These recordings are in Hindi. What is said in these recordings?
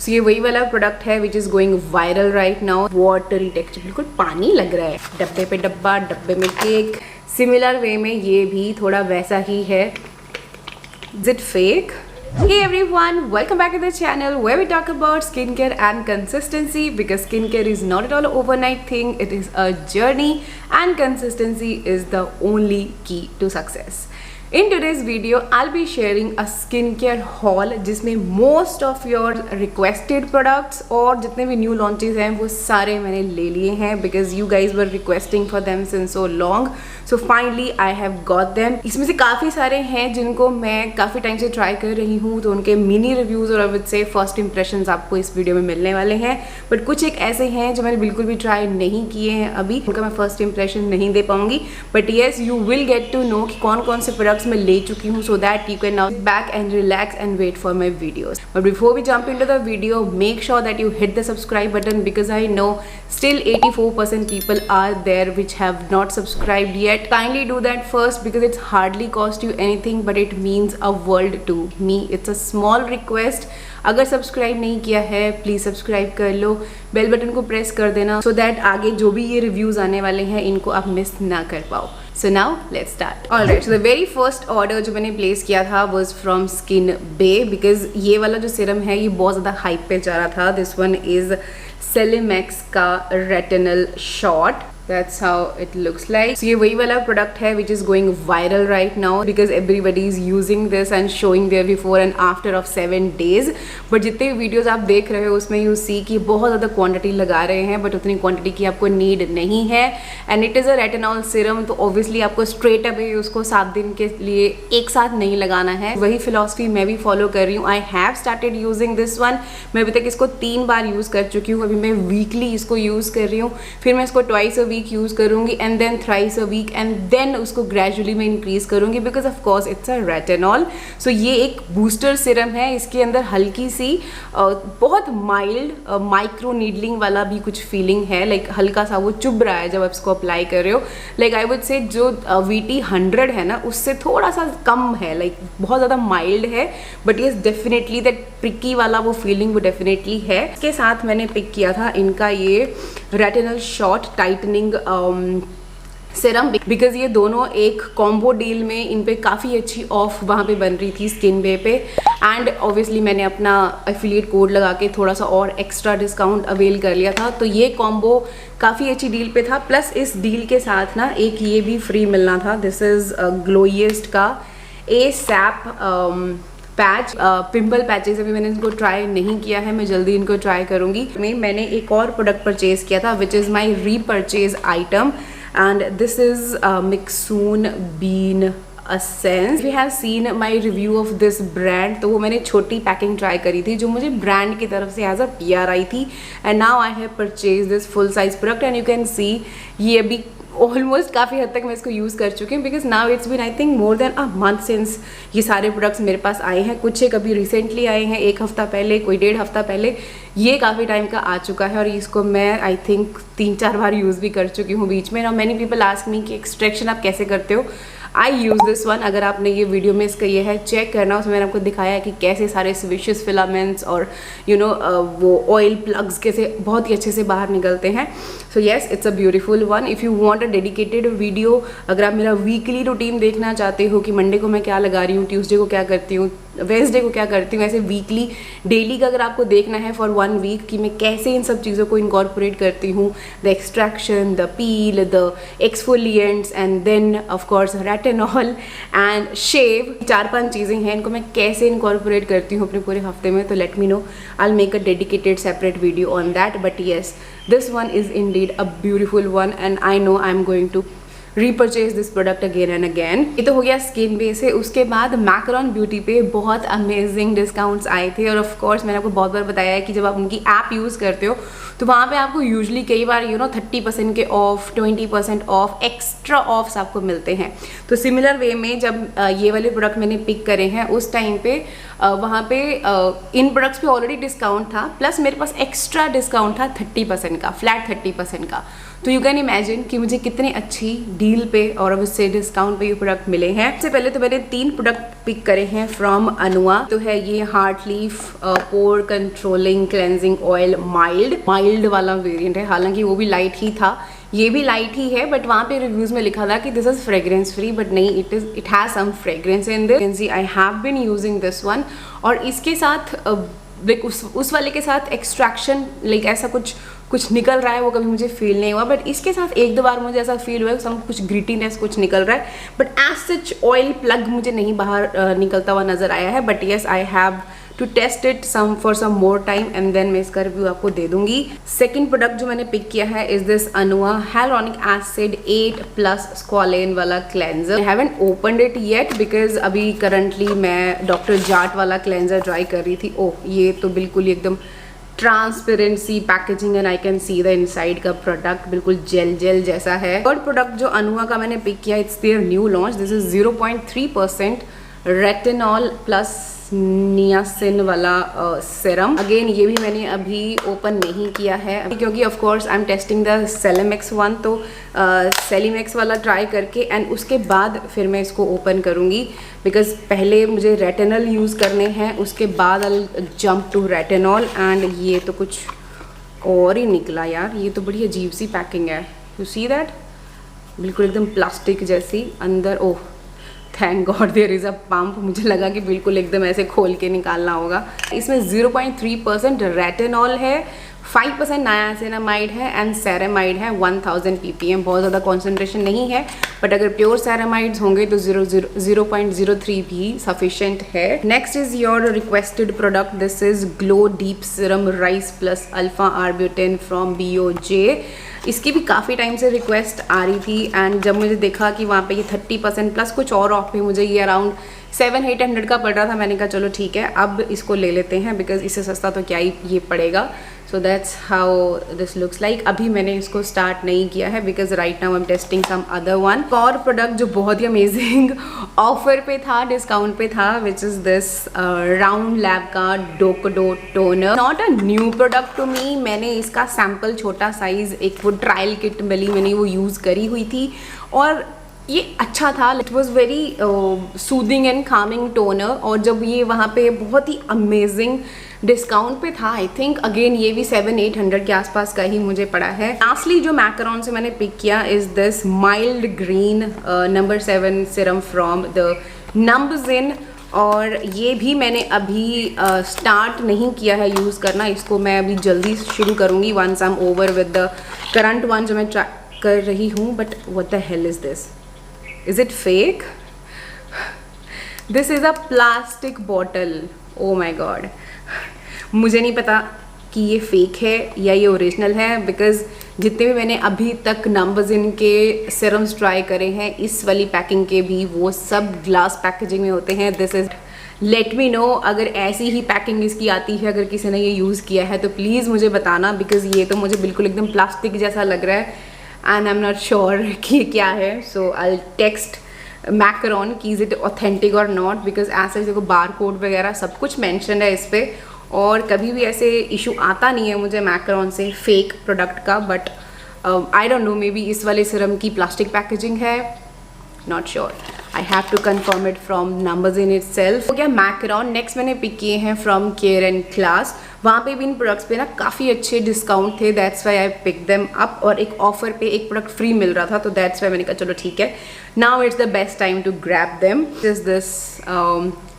सो ये वही वाला प्रोडक्ट है which is going viral right now. Watery texture, बिल्कुल पानी लग रहा है। डब्बे पे डब्बा, डब्बे में केक। सिमिलर वे में ये भी थोड़ा वैसा ही है। Is it fake? Hey everyone, welcome back to the channel where we talk about skincare and consistency, because skincare is not at all an overnight thing. It is a journey and consistency is the only key to success. In today's video, I'll be sharing a skincare haul जिसमें most of your requested products और जितने भी new launches हैं वो सारे मैंने ले लिए हैं because you guys were requesting for them since so long. So finally I have got them. इसमें से काफ़ी सारे हैं जिनको मैं काफ़ी टाइम से ट्राई कर रही हूँ, तो उनके मिनी रिव्यूज़ और I would say first impressions आपको इस वीडियो में मिलने वाले हैं। बट कुछ एक ऐसे हैं जो मैंने बिल्कुल भी ट्राई नहीं किए हैं अभी, उनका मैं फर्स्ट इंप्रेशन नहीं दे पाऊंगी। But yes, you will get to know कि कौन कौन से प्रोडक्ट्स मैं ले चुकी हूँ, so that you can now back and relax and wait for my videos. But before we jump into the video, make sure that you hit the subscribe button because I know still 84% people are there which have not subscribed yet. Kindly do that first because it's hardly cost you anything but it means a world to me. It's a small request. अगर सब्सक्राइब नहीं किया है प्लीज़ सब्सक्राइब कर लो, बेल बटन को प्रेस कर देना सो दैट आगे जो भी ये रिव्यूज़ आने वाले हैं इनको आप मिस ना कर पाओ। So now let's start. Alright, so the very first order जो मैंने प्लेस किया था was from Skin Bay because ये वाला जो सीरम है ये बहुत ज़्यादा हाइप पे जा रहा था। This one is Celimax का Retinol Shot. That's how it looks like. So ये वही वाला प्रोडक्ट है which is going viral right now because everybody is using this and showing their before and after of 7 days. But जितने वीडियोस आप देख रहे हो उसमें you see कि बहुत ज़्यादा क्वांटिटी लगा रहे हैं बट उतनी क्वांटिटी की आपको नीड नहीं है। And it is a retinol serum, तो ऑब्वियसली आपको स्ट्रेट अवे उसको 7 दिन के लिए एक साथ नहीं लगाना है। वही फिलॉसफी मैं भी फॉलो कर रही हूँ। I have started using this one. मैं अभी तक इसको 3 बार यूज़ कर चुकी हूँ। अभी मैं वीकली इसको यूज़ कर रही हूँ, फिर मैं इसको ट्वाइस अ वीक यूज़ करूँगी and then thrice a week and then उसको ग्रेजुअली मैं इंक्रीज़ करूँगी because of course it's a retinol. So ये एक बूस्टर सीरम है। इसके अंदर हल्की सी बहुत माइल्ड माइक्रो नीडलिंग वाला भी कुछ फीलिंग है, लाइक हल्का सा वो चुभ रहा है जब आप इसको अप्लाई कर रहे हो। लाइक आई वुड से जो VT 100 है ना उससे थोड़ा सा कम है, लाइक बहुत ज़्यादा माइल्ड है बट ये डेफिनेटली दैट प्रिकी वाला वो फीलिंग वो डेफिनेटली है। इसके साथ मैंने पिक किया था इनका ये retinal shot tightening serum because ये दोनों एक कॉम्बो डील में इन पे काफ़ी अच्छी ऑफ वहाँ पे बन रही थी स्किन बे पे। एंड ऑब्वियसली मैंने अपना एफिलिएट कोड लगा के थोड़ा सा और एक्स्ट्रा डिस्काउंट अवेल कर लिया था, तो ये कॉम्बो काफ़ी अच्छी डील पे था। प्लस इस डील के साथ ना एक ये भी फ्री मिलना था। दिस इज़ ग्लोइस्ट का ASAP पैच। पिंपल पैचेस अभी मैंने इनको ट्राई नहीं किया है, मैं जल्दी इनको ट्राई करूँगी। मैंने एक और प्रोडक्ट परचेज किया था which is my repurchase item and this is Mixoon Bean Essence. If you have seen my review of this brand, तो वो मैंने छोटी पैकिंग ट्राई करी थी जो मुझे ब्रांड की तरफ से एज अ PR आई थी and now I have purchased this full size product and you can see ये अभी ऑलमोस्ट काफ़ी हद तक मैं इसको यूज़ कर चुकी हूँ because now it's been I think more than a month since ये सारे प्रोडक्ट्स मेरे पास आए हैं। कुछ एक अभी रिसेंटली आए हैं, 1 हफ्ता पहले, कोई 1.5 हफ्ता पहले। ये काफ़ी टाइम का आ चुका है और इसको मैं आई थिंक 3-4 बार यूज़ भी कर चुकी हूँ बीच में। Now many people ask me कि एक्सट्रैक्शन आप कैसे करते हो। आई यूज़ दिस वन। अगर आपने ये वीडियो मिस किया है चेक करना, उसमें मैंने आपको दिखाया है कि कैसे सारे स्विशेस फिलामेंट्स और वो ऑयल प्लग्स कैसे बहुत ही अच्छे से बाहर निकलते हैं। So yes, it's a beautiful one. If you want a dedicated video, अगर आप मेरा वीकली रूटीन देखना चाहते हो कि मंडे को मैं क्या लगा रही हूँ, ट्यूसडे को क्या करती हूँ, वेंसडे को क्या करती हूँ, ऐसे वीकली डेली का अगर आपको देखना है फॉर 1 वीक कि मैं कैसे इन सब चीज़ों को इनकॉर्पोरेट करती हूँ, the extraction, the peel, the exfoliants and then of course retinol and shave, 4-5 चीज़ें हैं, इनको मैं कैसे इनकॉर्पोरेट करती हूँ अपने पूरे हफ्ते में, तो let me know, I will make a dedicated separate video on that. But yes, this one is indeed a beautiful one and I know I am going to repurchase this product again and again. ये तो हो गया स्किन बे से। उसके बाद मैकरॉन ब्यूटी पे बहुत अमेजिंग डिस्काउंट्स आए थे और ऑफ कोर्स मैंने आपको बहुत बार बताया है कि जब आप उनकी ऐप यूज़ करते हो तो वहाँ पे आपको यूजली कई बार 30% के ऑफ, 20% ऑफ, एक्स्ट्रा ऑफ्स आपको मिलते हैं। तो सिमिलर वे में जब ये वाले प्रोडक्ट मैंने पिक करे हैं उस टाइम पे वहाँ पे इन प्रोडक्ट्स पे ऑलरेडी डिस्काउंट था, प्लस मेरे पास एक्स्ट्रा डिस्काउंट था 30% का, फ्लैट 30% का। तो यू कैन इमेजिन कि मुझे कितने अच्छी डील पे और अब उससे डिस्काउंट पे ये प्रोडक्ट मिले हैं। सबसे पहले तो मैंने 3 प्रोडक्ट पिक करे हैं फ्रॉम अनुआ। तो है ये हार्ट लीफ पोर कंट्रोलिंग क्लेंजिंग ऑयल माइल्ड वाला वेरिएंट है, हालांकि वो भी लाइट ही था, ये भी लाइट ही है, बट वहाँ पे रिव्यूज में लिखा था कि this is fragrance free, but नहीं, it has some fragrance in this. I have been using this one. और इसके साथ उस वाले के साथ एक्सट्रैक्शन ऐसा कुछ निकल रहा है, वो कभी मुझे फील नहीं हुआ, बट इसके साथ 1-2 बार मुझे ऐसा फील हुआ है कुछ ग्रिटीनेस कुछ निकल रहा है, but as such oil plug मुझे नहीं बाहर निकलता हुआ नजर आया है। But yes, I have to test it for some more time and then मैं इसका रिव्यू आपको दे दूंगी। सेकेंड प्रोडक्ट जो मैंने पिक किया है is this Anua hyaluronic acid 8+ squalane वाला cleanser. I haven't opened it yet because अभी करंटली मैं डॉक्टर जाट वाला क्लेंजर ट्राई कर रही थी। ओह, ये तो बिल्कुल ही एकदम transparency packaging and I can see the inside का प्रोडक्ट बिल्कुल जेल जैसा है। थर्ड प्रोडक्ट जो अनुआ का मैंने पिक किया, it's their new launch. This is 0.3% retinol plus niacin वाला सीरम। अगेन ये भी मैंने अभी ओपन नहीं किया है क्योंकि of course I am testing the Celimax one, तो सेलीमेक्स वाला ट्राई करके एंड उसके बाद फिर मैं इसको ओपन करूँगी, बिकॉज पहले मुझे रेटिनल यूज़ करने हैं, उसके बाद I jump to retinol. And ये तो कुछ और ही निकला यार, ये तो बड़ी अजीब सी पैकिंग है। यू सी दैट, बिल्कुल एकदम प्लास्टिक जैसी अंदर। Oh, thank God there is a pump. मुझे लगा कि बिल्कुल एकदम ऐसे खोल के निकालना होगा। इसमें 0.3% रेटिनॉल है, 5% नायासिनामाइड है एंड सेरेमाइड है 1000 ppm। बहुत ज़्यादा कॉन्सेंट्रेशन नहीं है, बट अगर प्योर सेरेमाइड्स होंगे तो 0.03 भी सफिशेंट है। Next is your requested product, this is glow deep serum rice plus alpha arbutin from BOJ। इसकी भी काफ़ी टाइम से रिक्वेस्ट आ रही थी एंड जब मुझे देखा कि वहाँ पे ये 30% प्लस कुछ और ऑफ पे मुझे ये अराउंड 700-800 का पड़ रहा था, मैंने कहा चलो ठीक है अब इसको ले लेते हैं, बिकॉज इससे सस्ता तो क्या ही ये पड़ेगा। So that's how this looks like. अभी मैंने इसको स्टार्ट नहीं किया है because right now I am testing some other one. और प्रोडक्ट जो बहुत ही अमेजिंग ऑफर पे था, डिस्काउंट पे था, which is this round lab का Dokdo toner. Not a new product to me, मैंने इसका सैम्पल छोटा साइज एक वो ट्रायल किट मिली, मैंने वो यूज़ करी हुई थी और ये अच्छा था। It was very soothing and Kameng toner. और जब ये वहाँ पे बहुत ही अमेजिंग डिस्काउंट पे था, आई थिंक अगेन ये भी 700-800 के आसपास का ही मुझे पड़ा है। लास्टली जो मैकरॉन से मैंने पिक किया is this mild green number 7 serum from the Numbuzin. और ये भी मैंने अभी स्टार्ट नहीं किया है यूज़ करना, इसको मैं अभी जल्दी शुरू करूँगी once I am over with the current one जो मैं ट्राई कर रही हूँ। But what the hell is this? Is it fake? This is a plastic bottle. Oh my god. मुझे नहीं पता कि ये फेक है या ये ओरिजिनल है, बिकॉज जितने भी मैंने अभी तक नम्बजिन के सीरम्स ट्राई करे हैं इस वाली पैकिंग के भी, वो सब ग्लास पैकेजिंग में होते हैं। This is, late me no अगर ऐसी ही पैकिंग इसकी आती है, अगर किसी ने ये यूज़ किया है तो प्लीज़ मुझे बताना, बिकॉज ये तो मुझे बिल्कुल एकदम प्लास्टिक जैसा लग रहा है and I am not sure कि क्या है। सो आई टेक्स्ट मैकरॉन कि इज इट ऑथेंटिक और नॉट, बिकॉज ऐसे देखो बार कोड वगैरह सब कुछ मैंशन है इस पर, और कभी भी ऐसे इशू आता नहीं है मुझे मैकरॉन से फेक प्रोडक्ट का। But I don't know, maybe इस वाले सीरम की प्लास्टिक पैकेजिंग है, not sure. I have to confirm it from Numbuzin itself. हो गया मैकरॉन। नेक्स्ट मैंने पिक किए हैं फ्रॉम केयर एंड क्लास। वहाँ पे भी इन प्रोडक्ट्स पे ना काफ़ी अच्छे डिस्काउंट थे, that's why I pick them up. और एक ऑफर पे एक प्रोडक्ट फ्री मिल रहा था, तो दैट्स वाई मैंने कहा चलो ठीक है, now it's the best time to grab them. Is this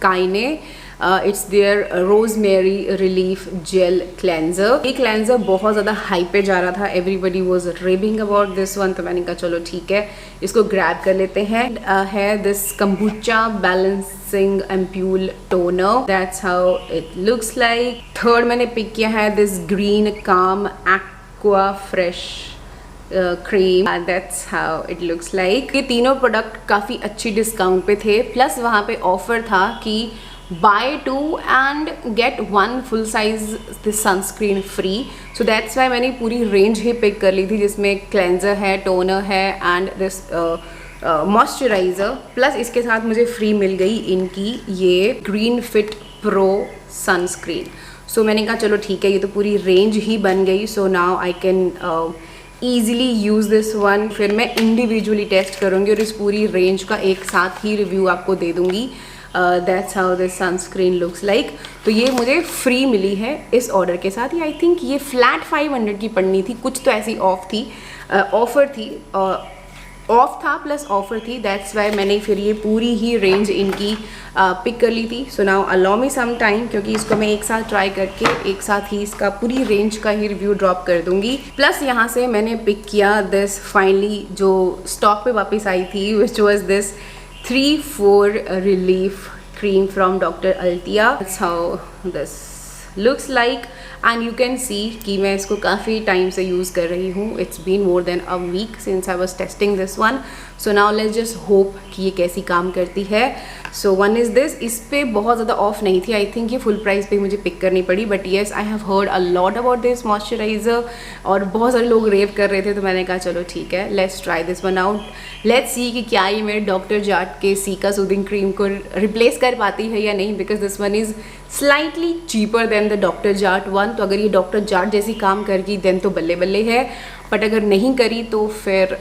Kaine, it's their rosemary relief gel cleanser. ये क्लेंजर बहुत ज़्यादा हाई पे जा रहा था, everybody was raving about this one, तो मैंने कहा चलो ठीक है इसको ग्रैब कर लेते हैं। है this kombucha balancing ampoule toner, that's how it looks like. Third मैंने पिक किया है this green calm aqua fresh cream, that's how it looks like. ये तीनों प्रोडक्ट काफ़ी अच्छी डिस्काउंट पे थे, प्लस वहाँ पे ऑफर था कि buy 2 and get 1 full size this sunscreen free. So that's why मैंने पूरी रेंज ही पिक कर ली थी, जिसमें क्लेंजर है, टोनर है एंड दिस मॉइस्चराइज़र, प्लस इसके साथ मुझे फ्री मिल गई इनकी ये ग्रीन फिट प्रो सनस्क्रीन। सो मैंने कहा चलो ठीक है, ये तो पूरी रेंज ही बन गई। So now I can easily use this one. फिर मैं इंडिविजुअली टेस्ट करूँगी और इस पूरी रेंज का एक साथ ही रिव्यू आपको दे दूँगी। That's how this sunscreen looks like. तो ये मुझे फ्री मिली है इस ऑर्डर के साथ। ये आई थिंक ये फ्लैट 500 की पड़नी थी, कुछ तो ऐसी ऑफ थी, ऑफ़र थी, ऑफ था प्लस ऑफर थी। दैट्स वाई मैंने फिर ये पूरी ही रेंज इनकी पिक कर ली थी। So now allow me some time, क्योंकि इसको मैं एक साथ ट्राई करके एक साथ ही इसका पूरी रेंज का ही रिव्यू ड्रॉप कर दूंगी। प्लस यहाँ से मैंने पिक किया दिस फाइनली जो स्टॉक पे वापस आई थी, which was this 3-4 relief cream from doctor Althea. That's how this looks like and you can see कि मैं इसको काफ़ी टाइम से यूज़ कर रही हूँ। It's been more than a week since I was testing this one. So now let's just hope कि ये कैसी काम करती है। सो वन इज़ दिस, इस पर बहुत ज़्यादा ऑफ नहीं थी, आई थिंक ये फुल प्राइस पे मुझे पिक करनी पड़ी, but yes I have heard a lot about this moisturiser और बहुत सारे लोग रेव कर रहे थे, तो मैंने कहा चलो ठीक है, let's try this one out. Let's see कि क्या ये मेरे डॉक्टर जाट के सीका सूदिंग क्रीम को रिप्लेस कर पाती है या नहीं, because this one is slightly cheaper than the doctor Jat one. तो अगर ये डॉक्टर जाट जैसी काम करेगी देन तो बल्ले बल्ले है, बट अगर नहीं करी तो फिर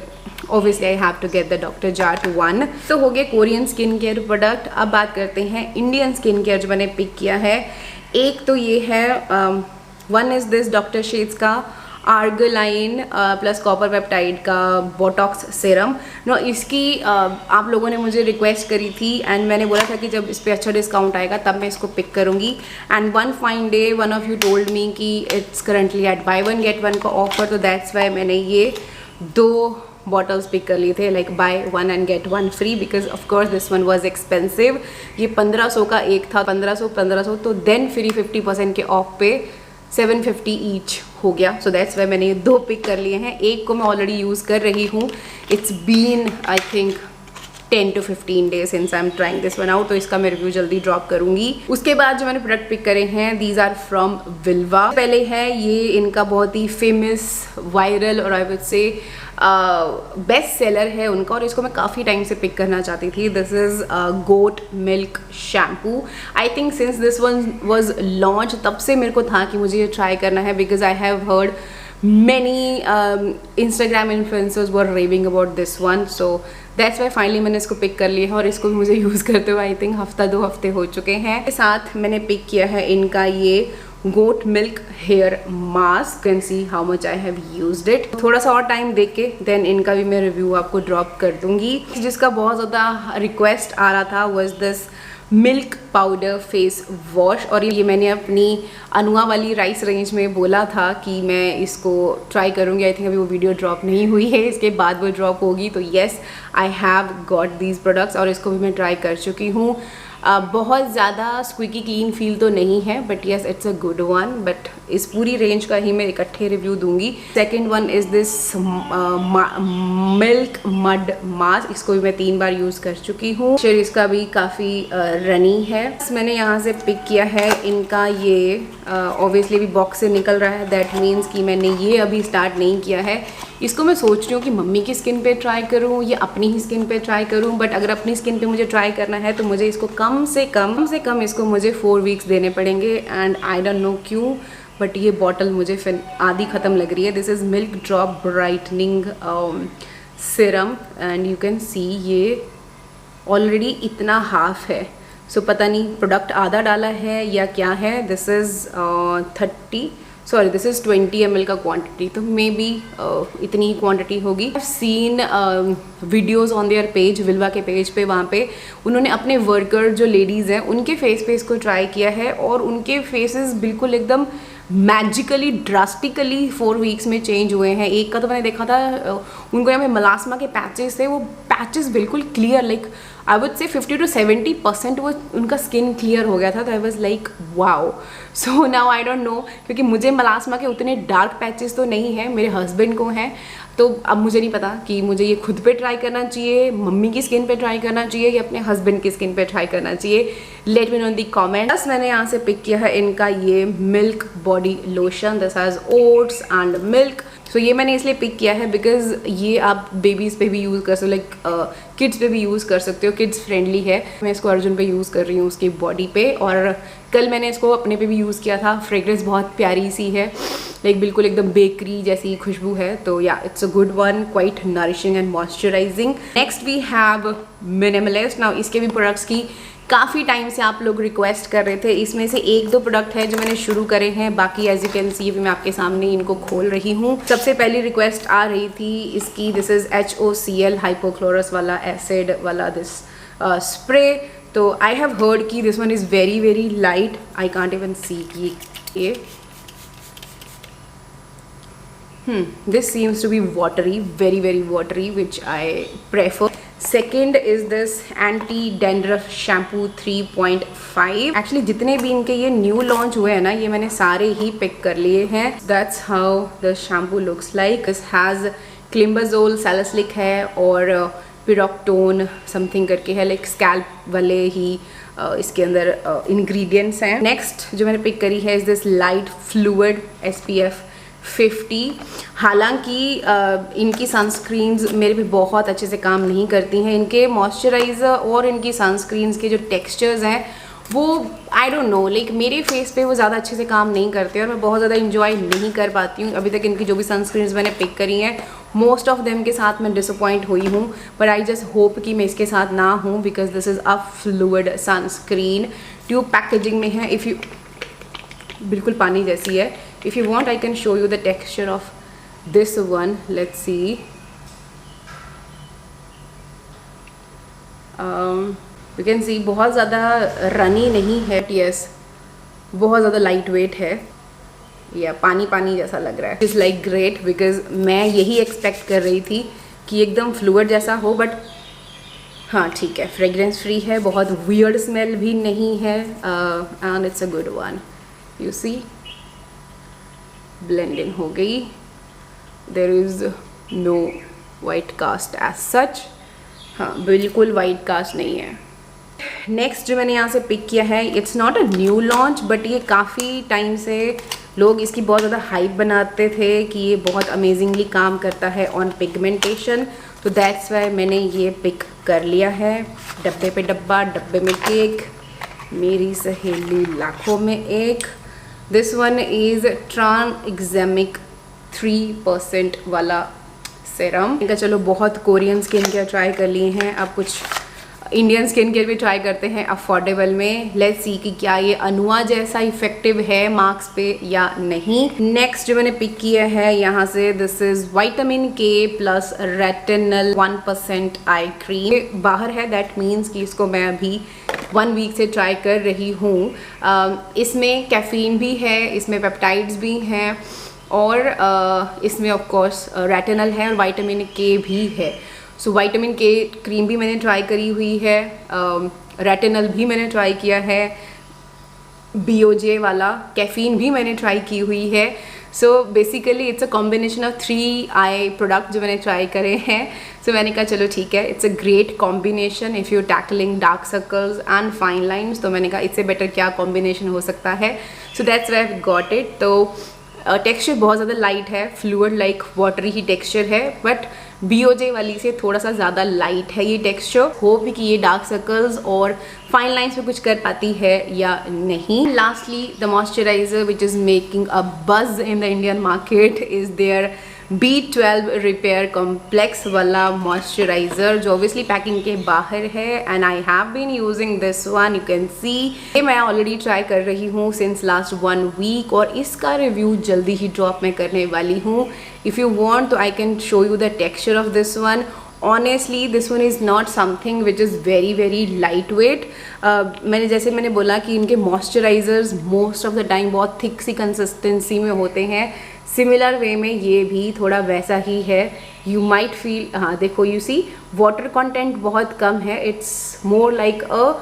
obviously I have to get the Dr. Jart one। तो हो गए कोरियन स्किन केयर प्रोडक्ट। अब बात करते हैं इंडियन स्किन केयर जो मैंने पिक किया है। एक तो ये है, one is this doctor shades का आर्गलाइन प्लस कॉपर पेप्टाइड का बोटॉक्स सीरम। नो इसकी आप लोगों ने मुझे रिक्वेस्ट करी थी एंड मैंने बोला था कि जब इस पर अच्छा डिस्काउंट आएगा तब मैं इसको पिक करूँगी। And one fine day one of you told me कि it's currently at buy one get one का ऑफर, तो दैट्स वाई मैंने ये 2 बॉटल्स पिक कर लिए थे, like buy one and get one free, because of course this one was expensive. ये 1500 का एक था, 1500 तो देन फ्री 50% के ऑफ पे 750 ईच हो गया। सो दैट्स वाई मैंने ये 2 पिक कर लिए हैं। एक को मैं ऑलरेडी यूज़ कर रही हूँ, it's been I think 10 to 15 days since I'm trying this one out, तो इसका मैं रिव्यू जल्दी ड्रॉप करूंगी। उसके बाद जो मैंने प्रोडक्ट पिक करे हैं, दीज आर फ्रॉम विल्वा। पहले है ये इनका बहुत ही फेमस वायरल और I would say best seller है उनका, और इसको मैं काफ़ी टाइम से पिक करना चाहती थी। This is goat milk shampoo. I think since this one was launch तब से मेरे को था कि मुझे ये ट्राई करना है, because I have heard many Instagram influencers were raving about this one, so that's why finally मैंने इसको पिक कर लिया है और इसको भी मुझे यूज़ करते हुए आई थिंक 1-2 हफ्ते हो चुके हैं। के साथ मैंने पिक किया है इनका ये goat milk hair mask. Can see how much I have used it. थोड़ा सा और टाइम देख के देन इनका भी मैं रिव्यू आपको ड्रॉप कर दूंगी। जिसका बहुत ज़्यादा रिक्वेस्ट आ रहा था was this milk powder face wash, और ये मैंने अपनी अनुआ वाली राइस रेंज में बोला था कि मैं इसको ट्राई करूँगी। आई थिंक अभी वो वीडियो ड्रॉप नहीं हुई है, इसके बाद वो ड्रॉप होगी। तो yes I have got these products और इसको भी मैं ट्राई कर चुकी हूँ। बहुत ज़्यादा स्क्विकी क्लीन फील तो नहीं है, but yes it's a good one. But इस पूरी रेंज का ही मैं इकट्ठे रिव्यू दूंगी। Second one is this milk mud mask. इसको भी मैं 3 बार यूज़ कर चुकी हूँ। शेर इसका भी काफ़ी रनी है। मैंने यहाँ से पिक किया है इनका ये, ऑब्वियसली भी बॉक्स से निकल रहा है, दैट मीन्स कि मैंने ये अभी स्टार्ट नहीं किया है। इसको मैं सोच रही हूँ कि मम्मी की स्किन पे ट्राई करूँ या अपनी ही स्किन पे ट्राई करूँ, बट अगर अपनी स्किन पे मुझे ट्राई करना है तो मुझे इसको कम से कम इसको मुझे 4 वीक्स देने पड़ेंगे। एंड आई डोंट नो क्यों, बट ये बॉटल मुझे फिर आधी ख़त्म लग रही है। This is milk drop brightening serum and you can see ये ऑलरेडी इतना हाफ है। सो पता नहीं प्रोडक्ट आधा डाला है या क्या है। दिस इज़ 20 ml का क्वांटिटी, तो मे बी इतनी ही क्वांटिटी होगी। I have seen videos on their page, Vilvah के पेज पे, वहाँ पे उन्होंने अपने वर्कर जो लेडीज़ हैं उनके फेस पे इसको ट्राई किया है और उनके फेसेस बिल्कुल एकदम मैजिकली ड्रास्टिकली 4 वीक्स में चेंज हुए हैं। एक का तो मैंने देखा था, उनको यहाँ पे मलास्मा के पैचेस थे, वो पैचेस बिल्कुल clear, like I would say 50 to 70% वो उनका स्किन क्लियर हो गया था। तो I was like wow. So now I don't no, क्योंकि मुझे मलास्मा के उतने डार्क पैचेस तो नहीं है, मेरे हस्बैंड को हैं, तो अब मुझे नहीं पता कि मुझे ये खुद पे ट्राई करना चाहिए, मम्मी की स्किन पे ट्राई करना चाहिए या अपने हस्बैंड की स्किन पे ट्राई करना चाहिए। Let me know in the comment. बस मैंने यहाँ से पिक किया है इनका ये milk body lotion. This has oats and milk. So ये मैंने इसलिए पिक किया है बिकॉज ये आप बेबीज़ पे भी यूज़ कर सकते हो, लाइक किड्स पे भी यूज़ कर सकते हो, किड्स फ्रेंडली है। मैं इसको अर्जुन पे यूज़ कर रही हूँ उसकी बॉडी पे, और कल मैंने इसको अपने पे भी यूज़ किया था। फ्रेग्रेंस बहुत प्यारी सी है लाइक बिल्कुल एकदम बेकरी जैसी खुशबू है। तो yeah it's a good one, quite nourishing and moisturising. Next we have Minimalist. Now इसके भी प्रोडक्ट्स की काफ़ी टाइम से आप लोग रिक्वेस्ट कर रहे थे। इसमें से 1-2 प्रोडक्ट है जो मैंने शुरू करे हैं, बाकी एज यू कैन सी मैं आपके सामने इनको खोल रही हूँ। सबसे पहली रिक्वेस्ट आ रही थी इसकी, दिस इज़ HOCl हाइपोक्लोरस वाला एसिड वाला दिस स्प्रे। तो आई हैव हर्ड कि this one is very very light, I can't even see कि ये this seems to be watery, very very watery, which I prefer. Second is this anti dandruff shampoo 3.5. Actually जितने भी इनके ये न्यू लॉन्च हुए हैं ना, ये मैंने सारे ही पिक कर लिए हैं। That's how the shampoo looks like. This has climbazole salicylic है और पिरोक्टोन समथिंग करके है, लाइक स्कैल्प वाले ही इसके अंदर इंग्रेडिएंट्स हैं। नेक्स्ट जो मैंने पिक करी है is this light fluid SPF 50। हालांकि इनकी सनस्क्रीन्स मेरे पे बहुत अच्छे से काम नहीं करती हैं। इनके मॉइस्चराइज़र और इनकी सनस्क्रीन्स के जो टेक्सचर्स हैं वो आई डोंट नो, लाइक मेरे फेस पे वो ज़्यादा अच्छे से काम नहीं करते और मैं बहुत ज़्यादा इंजॉय नहीं कर पाती हूँ। अभी तक इनकी जो भी सनस्क्रीन्स मैंने पिक करी हैं, मोस्ट ऑफ देम के साथ मैं डिसअपॉइंट हुई हूँ। बट आई जस्ट होप कि मैं इसके साथ ना हूँ, because this is a fluid sunscreen. Tube packaging में है, इफ़ यू बिल्कुल पानी जैसी है। If you want, I can show you the texture of this one. Let's see. You can see बहुत ज़्यादा रनी नहीं है, yes, बहुत ज़्यादा लाइट वेट है, या पानी पानी जैसा लग रहा है। It's like great, because मैं यही एक्सपेक्ट कर रही थी कि एकदम फ्लूइड जैसा हो, बट हाँ ठीक है, फ्रेगरेंस फ्री है, बहुत वियर्ड स्मेल भी नहीं है, and it's a good one. You see, blend in हो गई, there is no white cast as such. हाँ बिल्कुल वाइट कास्ट नहीं है। नेक्स्ट जो मैंने यहाँ से पिक किया है, it's not a new launch, but ये काफ़ी टाइम से लोग इसकी बहुत ज़्यादा हाइप बनाते थे कि ये बहुत अमेजिंगली काम करता है ऑन पिगमेंटेशन। तो दैट्स वाई मैंने ये पिक कर लिया है। डब्बे पे डब्बा, डब्बे में केक, मेरी सहेली लाखों में एक। दिस वन इज़ ट्रांएग्जेमिक 3% वाला सेरम। इनका चलो बहुत कोरियन स्किन केयर ट्राई कर लिए हैं, अब कुछ इंडियन स्किन केयर भी ट्राई करते हैं अफोर्डेबल में। लेट्स सी कि क्या ये अनुआ जैसा इफेक्टिव है मार्क्स पे या नहीं। नेक्स्ट जो मैंने पिक किया है यहाँ से, this is vitamin K plus retinal 1% eye cream. बाहर है, दैट मीन्स कि इसको मैं अभी 1 वीक से ट्राई कर रही हूँ। इसमें कैफीन भी है, इसमें पेप्टाइड्स भी हैं, और इसमें ऑफ कोर्स रेटिनल है और विटामिन K भी है। सो विटामिन K क्रीम भी मैंने ट्राई करी हुई है, रेटिनल भी मैंने ट्राई किया है, BOJ वाला कैफीन भी मैंने ट्राई की हुई है। So basically it's a combination of 3 I product जो मैंने ट्राई करे हैं। सो मैंने कहा चलो ठीक है, it's a great combination if you tackling dark circles and fine lines. तो मैंने कहा इससे बेटर क्या कॉम्बिनेशन हो सकता है। So that's why I got it. तो टेक्सचर बहुत ज़्यादा लाइट है, फ्लूइड लाइक वाटरी ही टेक्सचर है, बट BOJ वाली से थोड़ा सा ज़्यादा लाइट है ये टेक्सचर। होप कि ये डार्क सर्कल्स और फाइन लाइन्स पे कुछ कर पाती है या नहीं। Lastly the moisturiser which is making a buzz in the Indian market is there B12 repair complex वाला मॉइस्चराइजर, जो ऑब्वियसली पैकिंग के बाहर है। And I have been using this one, you can see. ये मैं ऑलरेडी ट्राई कर रही हूँ सिंस लास्ट 1 वीक, और इसका रिव्यू जल्दी ही ड्रॉप मैं करने वाली हूँ। इफ़ यू वॉन्ट तो I can show you the texture of this one. Honestly this one is not something which is very very light weight. मैंने बोला कि इनके moisturisers most of the time बहुत थिक सी कंसिस्टेंसी में होते हैं। सिमिलर वे में ये भी थोड़ा वैसा ही है। यू माइट फील, हाँ देखो, यू सी वाटर कंटेंट बहुत कम है, it's more like a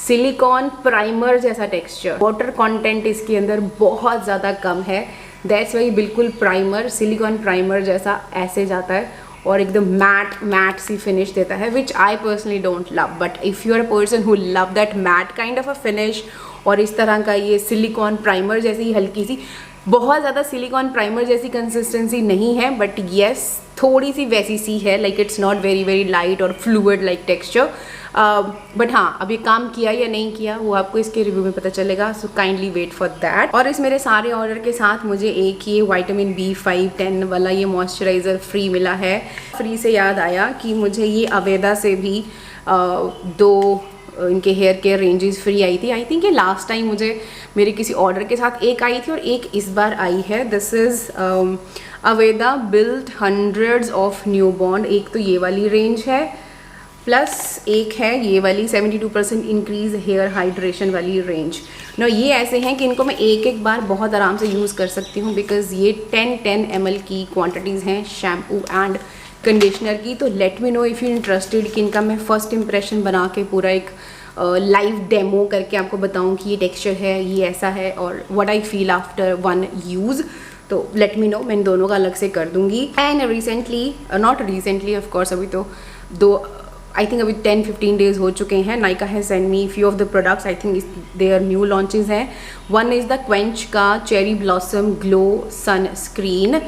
silicon primer जैसा टेक्सचर। वाटर कंटेंट इसके अंदर बहुत ज़्यादा कम है, दैट्स वाई बिल्कुल प्राइमर, सिलिकॉन प्राइमर जैसा ऐसे जाता है और एकदम मैट सी फिनिश देता है, which I personally don't love. But if you are a person who love that matte kind of a finish, और इस तरह का ये सिलिकॉन प्राइमर जैसी हल्की सी, बहुत ज़्यादा सिलिकॉन प्राइमर जैसी कंसिस्टेंसी नहीं है, बट येस थोड़ी सी वैसी सी है, like it's not very very light और फ्लूइड लाइक टेक्सचर। बट हाँ, अभी काम किया या नहीं किया वो आपको इसके रिव्यू में पता चलेगा, so kindly wait for that. और इस मेरे सारे ऑर्डर के साथ मुझे एक ये विटामिन B5 10 वाला ये मॉइस्चराइज़र फ्री मिला है। फ्री से याद आया कि मुझे ये अवेदा से भी 2 इनके हेयर केयर रेंजेस फ्री आई थी। आई थिंक ये लास्ट टाइम मुझे मेरे किसी ऑर्डर के साथ एक आई थी और एक इस बार आई है। This is Aveda built hundreds of new bond. एक तो ये वाली रेंज है, प्लस एक है ये वाली 72% इंक्रीज हेयर हाइड्रेशन वाली रेंज। नो, ये ऐसे हैं कि इनको मैं एक बार बहुत आराम से यूज़ कर सकती हूँ, बिकॉज़ ये 10 ml की क्वांटिटीज़ हैं शैम्पू एंड कंडीशनर की। तो let me know if you interested कि इनका मैं फर्स्ट इंप्रेशन बना के पूरा एक लाइव डेमो करके आपको बताऊं कि ये टेक्सचर है, ये ऐसा है, और what I feel after 1 use. तो लेट मी नो, मैं इन दोनों का अलग से कर दूंगी। And recently, not recently of course, अभी तो आई थिंक अभी 10-15 डेज हो चुके हैं, नायका है send me few of the products. I think their new launches हैं। वन इज़ द क्वेंच का चेरी ब्लॉसम ग्लो सन स्क्रीन।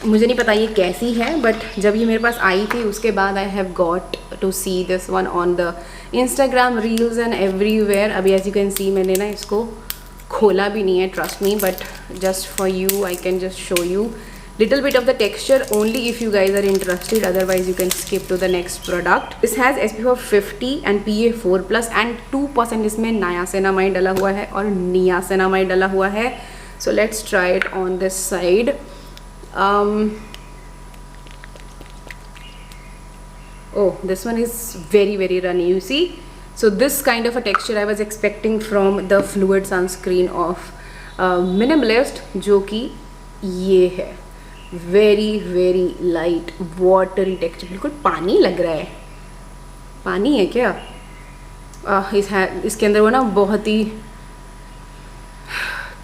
मुझे नहीं पता ये कैसी है, बट जब ये मेरे पास आई थी उसके बाद I have got to see this one on the Instagram reels and everywhere. अभी एज यू कैन सी मैंने ना इसको खोला भी नहीं है, trust me, but just for you I can just show you little bit of the texture only if you guys are interested, otherwise you can skip to the next product. This has SPF of 50 and PA4+ and 2% इसमें niacinamide डला हुआ है और niacinamide डला हुआ है. So let's try it on this side. Oh, this one is very runny, you see. So this kind of a texture I was expecting from the fluid sunscreen of Minimalist, जो कि ये है. वेरी लाइट वाटरी टेक्सचर, बिल्कुल पानी लग रहा है. पानी है क्या? इसके अंदर वो ना बहुत ही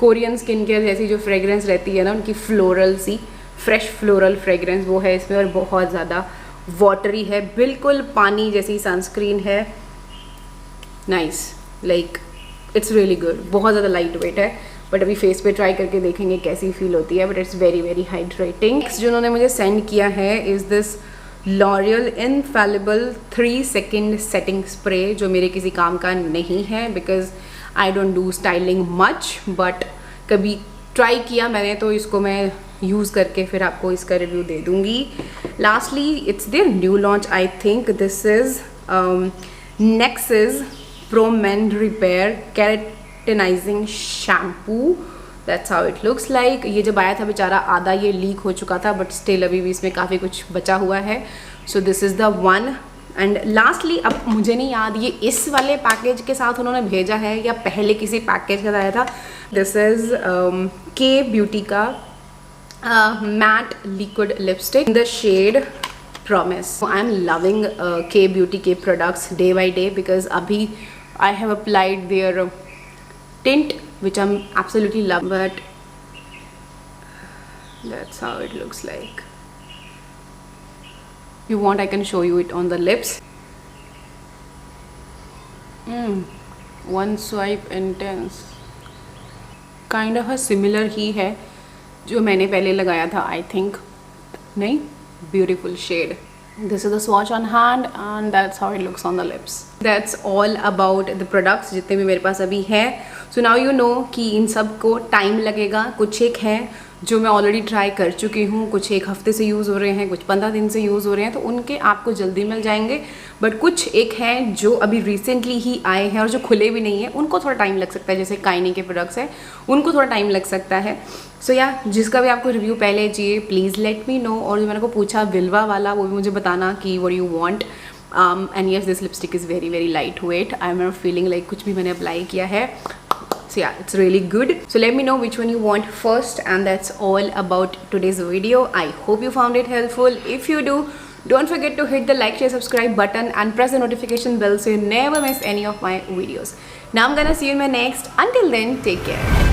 कोरियन स्किन केयर जैसी जो फ्रेगरेंस रहती है ना, उनकी फ्लोरल सी फ्रेश फ्लोरल फ्रेगरेंस वो है इसमें, और बहुत ज़्यादा वाटरी है, बिल्कुल पानी जैसी सनस्क्रीन है. Nice, like it's really good. बहुत ज़्यादा लाइट वेट है, बट अभी फेस पे ट्राई करके देखेंगे कैसी फील होती है. But it's very hydrating. Next जो उन्होंने मुझे सेंड किया है is this L'Oreal Infallible 3 second setting spray, जो मेरे किसी काम का नहीं है because I don't do styling much, but कभी ट्राई किया मैंने तो इसको मैं यूज़ करके फिर आपको इसका रिव्यू दे दूँगी. Lastly it's their new launch, I think this is Nexis pro main repair keratinising shampoo. That's how it looks like. ये जब आया था बेचारा आधा ये लीक हो चुका था, बट स्टिल अभी भी इसमें काफ़ी कुछ बचा हुआ है. So this is the one. And lastly, अब मुझे नहीं याद ये इस वाले पैकेज के साथ उन्होंने भेजा है या पहले किसी पैकेज के साथ आया था. दिस इज़ के ब्यूटी का matte liquid lipstick in the shade promise. I am loving K beauty के products day by day because अभी I have applied their tint, which I'm absolutely love, but that's how it looks like. If you want, I can show you it on the lips. One swipe intense. Kind of a similar ही है जो मैंने पहले लगाया था, I think. नहीं, beautiful shade. This is the swatch on hand and that's how it looks on the lips. That's all about the products जितने भी मेरे पास अभी हैं. So now you know कि इन सब को टाइम लगेगा. कुछ एक हैं जो मैं ऑलरेडी ट्राई कर चुकी हूँ, कुछ 1 हफ्ते से यूज़ हो रहे हैं, कुछ 15 दिन से यूज़ हो रहे हैं, तो उनके आपको जल्दी मिल जाएंगे. बट कुछ एक हैं जो अभी रिसेंटली ही आए हैं और जो खुले भी नहीं हैं, उनको थोड़ा टाइम लग सकता है. जैसे काइनी के प्रोडक्ट्स हैं, उनको थोड़ा टाइम लग सकता है. सो या जिसका भी आपको रिव्यू पहले चाहिए प्लीज़ लेट मी नो. और जो मैंने को पूछा विल्वा वाला, वो भी मुझे बताना कि what you want. And yes, this lipstick is very light weight. I am not feeling like कुछ भी मैंने अप्लाई किया है. So yeah, it's really good. So let me know which one you want first, and that's all about today's video. I hope you found it helpful. If you do, don't forget to hit the like, share, subscribe button and press the notification bell so you never miss any of my videos. Now I'm gonna see you in my next. Until then, take care.